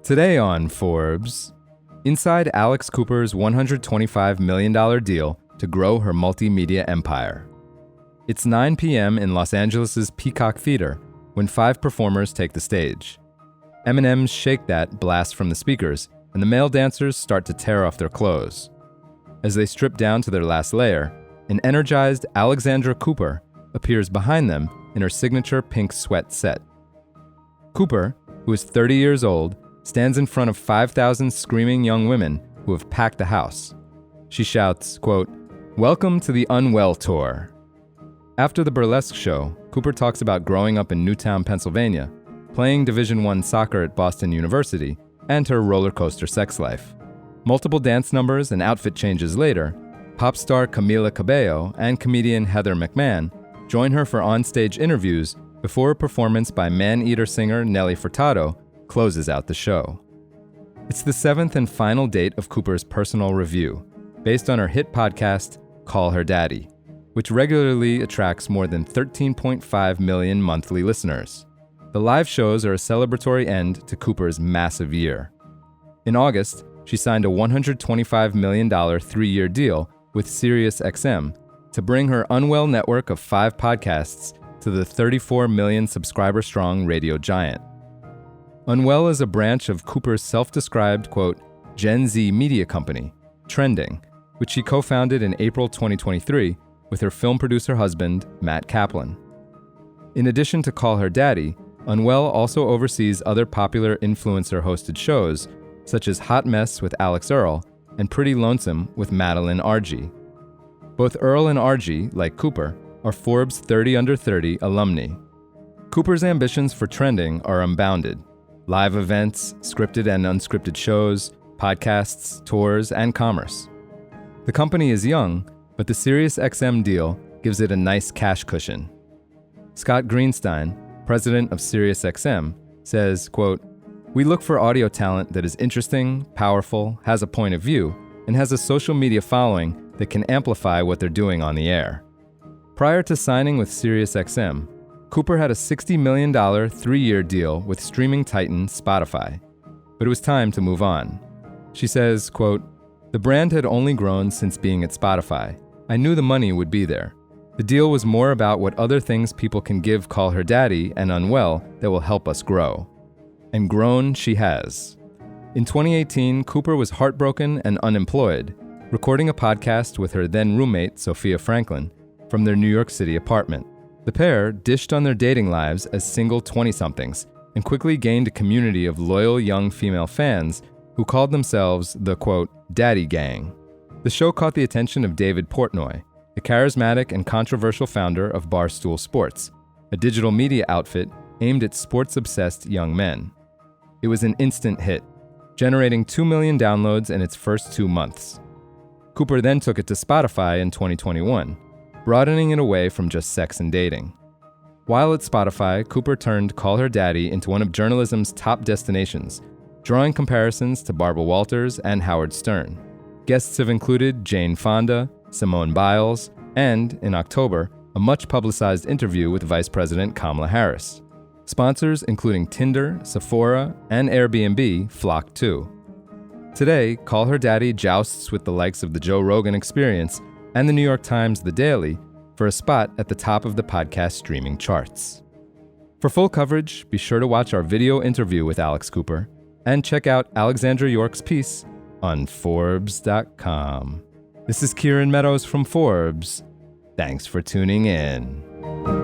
Today on Forbes, inside Alex Cooper's $125 million deal to grow her multimedia empire. It's 9 p.m. in Los Angeles' Peacock Theater when 5 performers take the stage. Eminem's Shake That blasts from the speakers, and the male dancers start to tear off their clothes. As they strip down to their last layer, an energized Alexandra Cooper appears behind them in her signature pink sweat set. Cooper, who is 30 years old, stands in front of 5,000 screaming young women who have packed the house. She shouts, quote, "Welcome to the Unwell Tour." After the burlesque show, Cooper talks about growing up in Newtown, Pennsylvania, playing Division I soccer at Boston University, and her roller coaster sex life. Multiple dance numbers and outfit changes later, pop star Camila Cabello and comedian Heather McMahon join her for onstage interviews before a performance by man-eater singer Nelly Furtado closes out the show. It's the 7th and final date of Cooper's personal review, based on her hit podcast, Call Her Daddy, which regularly attracts more than 13.5 million monthly listeners. The live shows are a celebratory end to Cooper's massive year. In August, she signed a $125 million 3-year deal with SiriusXM to bring her Unwell network of 5 podcasts to the 34 million subscriber-strong radio giant. Unwell is a branch of Cooper's self-described, quote, Gen Z media company, Trending, which she co-founded in April 2023 with her film producer husband, Matt Kaplan. In addition to Call Her Daddy, Unwell also oversees other popular influencer-hosted shows, such as Hot Mess with Alex Earl and Pretty Lonesome with Madeline Argy. Both Earl and Argy, like Cooper, are Forbes 30 Under 30 alumni. Cooper's ambitions for Trending are unbounded. Live events, scripted and unscripted shows, podcasts, tours, and commerce. The company is young, but the SiriusXM deal gives it a nice cash cushion. Scott Greenstein, president of SiriusXM, says, quote, "We look for audio talent that is interesting, powerful, has a point of view, and has a social media following that can amplify what they're doing on the air." Prior to signing with SiriusXM, Cooper had a $60 million 3-year deal with streaming titan Spotify, but it was time to move on. She says, quote, "The brand had only grown since being at Spotify. I knew the money would be there. The deal was more about what other things people can give Call Her Daddy and Unwell that will help us grow." And grown she has. In 2018, Cooper was heartbroken and unemployed, recording a podcast with her then roommate, Sophia Franklin, from their New York City apartment. The pair dished on their dating lives as single 20-somethings and quickly gained a community of loyal young female fans who called themselves the, quote, Daddy Gang. The show caught the attention of David Portnoy, the charismatic and controversial founder of Barstool Sports, a digital media outfit aimed at sports-obsessed young men. It was an instant hit, generating 2 million downloads in its first 2 months. Cooper then took it to Spotify in 2021, broadening it away from just sex and dating. While at Spotify, Cooper turned Call Her Daddy into one of journalism's top destinations, drawing comparisons to Barbara Walters and Howard Stern. Guests have included Jane Fonda, Simone Biles, and, in October, a much-publicized interview with Vice President Kamala Harris. Sponsors including Tinder, Sephora, and Airbnb flock too. Today, Call Her Daddy jousts with the likes of the Joe Rogan Experience and the New York Times The Daily for a spot at the top of the podcast streaming charts. For full coverage, be sure to watch our video interview with Alex Cooper and check out Alexandra York's piece on forbes.com. This is Kieran Meadows from Forbes. Thanks for tuning in.